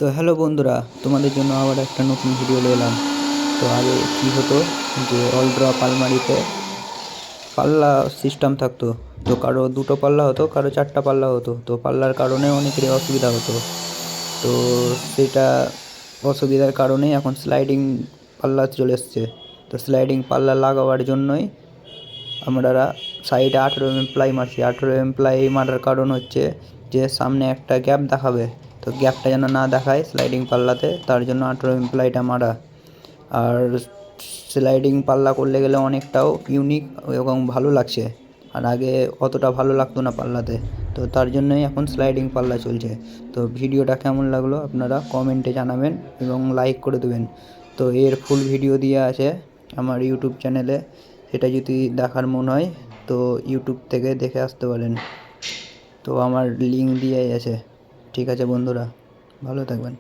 তো হ্যালো বন্ধুরা, তোমাদের জন্য আবার একটা নতুন ভিডিও নিয়ে এলাম। তো আগে কি হতো যে অল ড্রপ আলমারিতে পাল্লা সিস্টেম থাকতো। তো কারো দুটো পাল্লা হতো, কারো চারটা পাল্লা হতো। তো পাল্লার কারণে অনেকেরই অসুবিধা হতো। তো সেটা অসুবিধার কারণেই এখন স্লাইডিং পাল্লা চলে এসছে। তো স্লাইডিং পাল্লা লাগাবার জন্যই আমরা সাইডে 18 mm প্লাই মারছি। 18 mm প্লাই মারার কারণ হচ্ছে যে সামনে একটা গ্যাপ দেখাবে, তো গ্যাপটা যেন না দেখায় স্লাইডিং পাল্লাতে, তার জন্য 18 mm প্লাইটা মারা। আর স্লাইডিং পাল্লা করলে গেলে অনেকটাও ইউনিক এবং ভালো লাগছে। আর আগে অতটা ভালো লাগতো না পাল্লাতে, তো তার জন্যই এখন স্লাইডিং পাল্লা চলছে। তো ভিডিওটা কেমন লাগলো আপনারা কমেন্টে জানাবেন এবং লাইক করে দেবেন। তো এর ফুল ভিডিও দিয়ে আছে আমার ইউটিউব চ্যানেলে, সেটা যদি দেখার মন হয় তো ইউটিউব থেকে দেখে আসতে পারেন। তো আমার লিঙ্ক দিয়েই আছে। ঠিক আছে বন্ধুরা, ভালো থাকবেন।